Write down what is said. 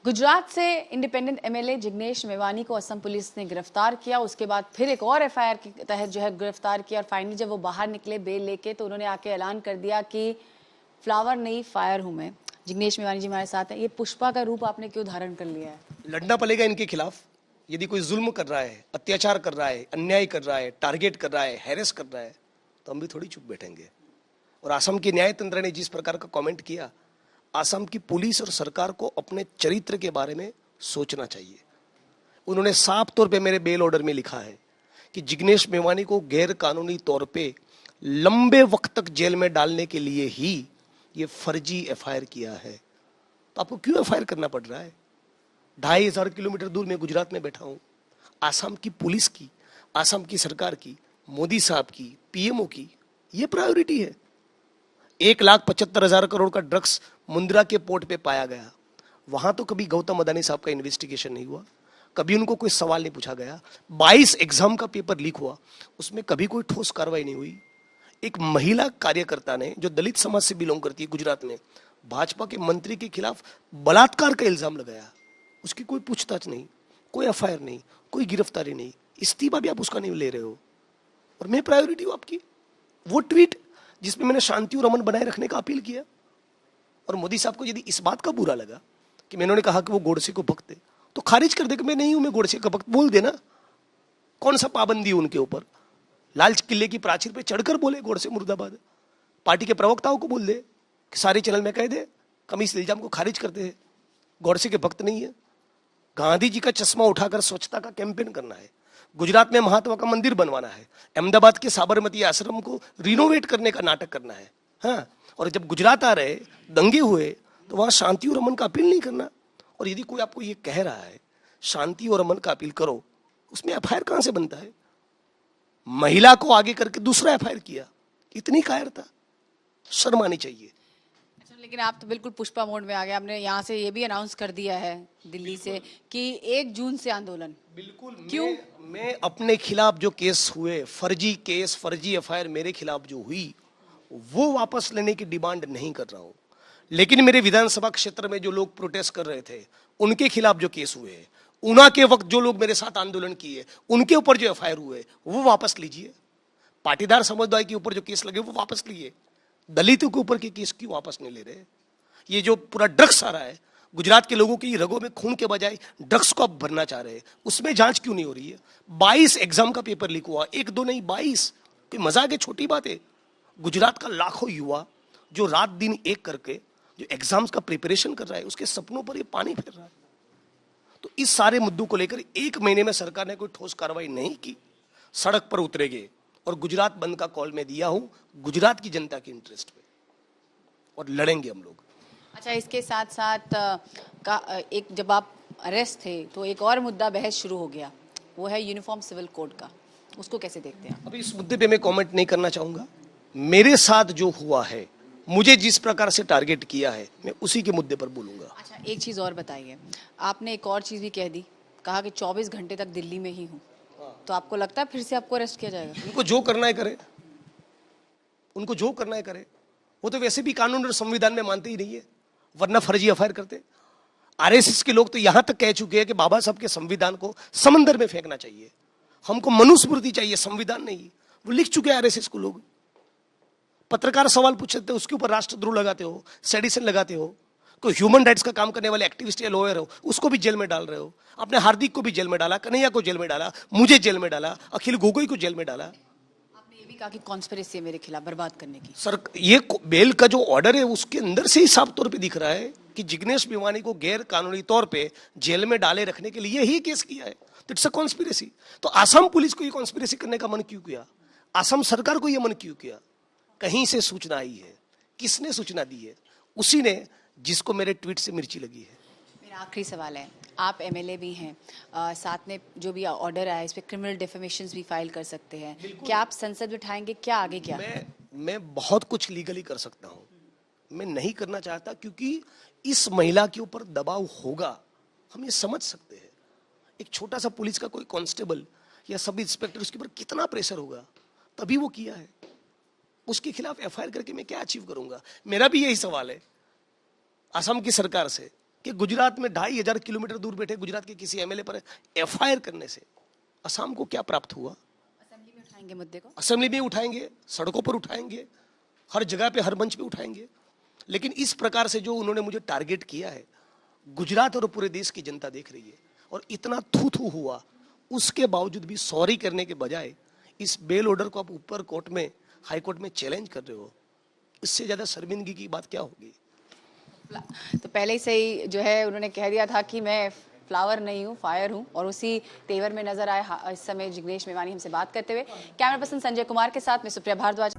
गुजरात से independent MLA Jignesh Mevani को Assam police ने गिरफ्तार किया। उसके बाद फिर एक और एफआईआर के तहत जो है गिरफ्तार किया और फाइनली जब वो बाहर निकले बेल लेके तो उन्होंने आके ऐलान कर दिया कि फ्लावर नहीं फायर हूं मैं। जिग्नेश मेवानी जी हमारे साथ हैं। ये पुष्पा का रूप आपने क्यों धारण कर लिया है? लड़ना पड़ेगा इनके खिलाफ। यदि कोई जुल्म कर रहा है, अत्याचार कर रहा है, अन्याय कर रहा है, टारगेट कर रहा है, हैरेस कर रहा है, तो हम भी थोड़ी चुप बैठेंगे। और असम के न्याय तंत्र ने जिस प्रकार का कमेंट किया, असम की पुलिस और सरकार को अपने चरित्र के बारे में सोचना चाहिए। उन्होंने साफ तौर पे मेरे बेल ऑर्डर में लिखा है कि जिग्नेश मेवानी को गैर कानूनी तौर पे लंबे वक्त तक जेल में डालने के लिए ही ये फर्जी एफआईआर किया है। तो आपको क्यों एफआईआर करना पड़ रहा है? 2500 किलोमीटर दूर मैं गुजरात में बैठा हूं। आसाम की पुलिस की, आसाम की सरकार की, मोदी साहब की, पीएमओ की ये प्रायोरिटी है। 1,75,000 करोड़ का ड्रग्स मुंद्रा के पोर्ट पे पाया गया। वहां तो कभी गौतम अदानी साहब का इन्वेस्टिगेशन नहीं हुआ, कभी उनको कोई सवाल नहीं पूछा गया। 22 एग्जाम का पेपर लीक हुआ, उसमें कभी कोई ठोस कार्रवाई नहीं हुई। एक महिला कार्यकर्ता ने, जो दलित समाज से बिलोंग करती है गुजरात में, भाजपा के मंत्री के खिलाफ बलात्कार का इल्जाम लगाया। उसकी कोई पूछताछ नहीं, कोई एफआईआर नहीं, कोई गिरफ्तारी नहीं, इस्तीफा भी आप उसका नहीं ले रहे हो। और मैं प्रायोरिटी हूं आपकी। वो ट्वीट जिसमें मैंने शांति और अमन बनाए रखने का अपील किया, और मोदी साहब को यदि इस बात का बुरा लगा कि मैंने कहा कि वो गोडसे को भक्त है, तो खारिज कर दे कि मैं नहीं हूं, मैं गोडसे का भक्त। बोल देना, कौन सा पाबंदी उनके ऊपर? लाल किले की प्राचीर पे चढ़कर बोले गोडसे मुर्दाबाद। पार्टी के प्रवक्ताओं को बोल दे कि सारे चैनल में कह दे, कमीज इल्जाम को खारिज करते हैं, गोडसे के भक्त नहीं है। गांधी जी का चश्मा उठाकर स्वच्छता का कैंपेन करना है, गुजरात में महात्मा का मंदिर बनवाना है, अहमदाबाद के साबरमती आश्रम को रिनोवेट करने का नाटक करना है। हाँ, और जब गुजरात आ रहे दंगे हुए तो वहां शांति और अमन का अपील नहीं करना। और यदि कोई आपको ये कह रहा है शांति और अमन का अपील करो, उसमें एफआईआर कहां से बनता है? महिला को आगे करके दूसरा एफआईआर किया, इतनी कायरता, शर्म आनी चाहिए। लेकिन आप तो बिल्कुल पुष्पा मोड में आ गए। आपने यहाँ से ये भी अनाउंस कर दिया है दिल्ली से कि 1 जून से आंदोलन। बिल्कुल। क्यों? मैं अपने खिलाफ जो केस हुए, फर्जी केस, फर्जी एफआईआर मेरे खिलाफ जो हुई, वो वापस लेने की डिमांड नहीं कर रहा हूं। लेकिन मेरे विधानसभा क्षेत्र में जो लोग प्रोटेस्ट कर रहे थे, उनके खिलाफ जो केस हुए, ऊना के वक्त जो लोग मेरे साथ आंदोलन किए, उनके ऊपर जो एफआईआर हुए, वो वापस लीजिए। पाटीदार समुदाय के ऊपर जो केस लगे, वो वापस लिए। दलितों के ऊपर के केस क्यों वापस नहीं ले रहे? ये जो पूरा ड्रग्स आ रहा है, गुजरात के लोगों की रगों में खून के बजाय ड्रग्स को आप भरना चाह रहे हैं, उसमें जांच क्यों नहीं हो रही है? 22 एग्जाम का पेपर लीक हुआ, 1-2 नहीं 22। कोई मजाक है? छोटी बात है? गुजरात का लाखों युवा जो रात दिन एक करके जो एग्जाम्स का प्रिपरेशन कर रहा है, उसके सपनों पर ये पानी फेर रहा है। तो इस सारे मुद्दों को लेकर 1 महीने में सरकार ने कोई ठोस कार्रवाई नहीं की। सड़क पर उतरेंगे और गुजरात बंद का कॉल मैं दिया हूं, गुजरात की जनता के इंटरेस्ट पे, और लड़ेंगे हम लोग। अच्छा, इसके साथ साथ एक जब आप अरेस्ट थे तो एक और मुद्दा बहस शुरू हो गया, वो है यूनिफॉर्म सिविल कोड का। उसको कैसे देखते हैं? अभी इस मुद्दे पे मैं कमेंट नहीं करना चाहूंगा। मेरे साथ जो हुआ है, मुझे जिस प्रकार से टारगेट किया है, मैं उसी के मुद्दे पर बोलूंगा। अच्छा, एक चीज और बताइए। आपने एक और चीज भी कह दी, कहा कि 24 घंटे तक दिल्ली में ही हूँ। तो आपको लगता है फिर से आपको अरेस्ट किया जाएगा? उनको जो करना है करे, उनको जो करना है करे। वो तो वैसे भी कानून और संविधान में मानते ही नहीं है, वरना फर्जी एफआईआर करते। आरएसएस के लोग तो यहां तक कह चुके हैं कि बाबा साहब के संविधान को समंदर में फेंकना चाहिए, हमको मनुस्मृति चाहिए, संविधान नहीं। वो लिख चुके हैं आरएसएस को लोग। पत्रकार सवाल पूछते हो, उसके ऊपर राष्ट्रद्रोह लगाते हो, सेडिशन लगाते हो। कोई ह्यूमन राइट्स का काम करने वाले एक्टिविस्ट या लॉयर हो, उसको भी जेल में डाल रहे हो। आपने हार्दिक को भी जेल में डाला, कन्हैया को जेल में डाला, मुझे जेल में डाला, अखिल गोगोई को जेल में डाला। आपने ये भी कहा कि कॉन्स्पिरेसी है मेरे खिलाफ बर्बाद करने की। सर, ये बेल का जो ऑर्डर है, उसके अंदर से ही साफ तौर पे दिख रहा है कि जिग्नेश मेवानी को गैर कानूनी तौर पे जेल में डाले रखने के लिए ही केस किया है। तो इट्स अ कॉन्स्पिरेसी। तो आसाम पुलिस को ये कॉन्स्पिरेसी करने का मन क्यों किया? आसाम सरकार को ये मन क्यों किया? कहीं से सूचना आई है, किसने सूचना दी है? उसी ने जिसको मेरे ट्वीट से मिर्ची लगी है। मेरा आखिरी सवाल है, आप एमएलए भी हैं, साथ में जो भी ऑर्डर आया इस पे क्रिमिनल डिफेमेशंस भी फाइल कर सकते हैं। क्या आप संसद में उठाएंगे? क्या आगे क्या? मैं बहुत कुछ लीगली कर सकता हूं, मैं नहीं करना चाहता, क्योंकि इस महिला के ऊपर दबाव होगा, हम ये समझ सकते हैं। एक छोटा सा पुलिस का कोई कांस्टेबल या सब इंस्पेक्टर, उसके ऊपर कितना प्रेशर होगा, तभी वो किया है। उसके खिलाफ एफआईआर करके मैं क्या अचीव करूंगा? मेरा भी यही सवाल है असम की सरकार से कि गुजरात में 2500 किलोमीटर दूर बैठे गुजरात के किसी एमएलए पर एफआईआर करने से असम को क्या प्राप्त हुआ? असेंबली में उठाएंगे मुद्दे को। असेंबली में उठाएंगे, सड़कों पर उठाएंगे, हर जगह पे हर मंच पे उठाएंगे। लेकिन इस प्रकार से जो उन्होंने मुझे टारगेट किया है, गुजरात और पूरे देश की जनता देख रही है। और इतना थू थू हुआ, उसके बावजूद भी सॉरी करने के बजाय इस बेल ऑर्डर को आप ऊपर कोर्ट में, हाई कोर्ट में चैलेंज कर रहे हो, इससे ज्यादा शर्मिंदगी की बात क्या होगी? तो पहले से ही जो है उन्होंने कह दिया था कि मैं फ्लावर नहीं हूँ, फायर हूँ, और उसी तेवर में नजर आए इस समय जिग्नेश मेवानी हमसे बात करते हुए। कैमरा पर्सन संजय कुमार के साथ मैं सुप्रिया भारद्वाज।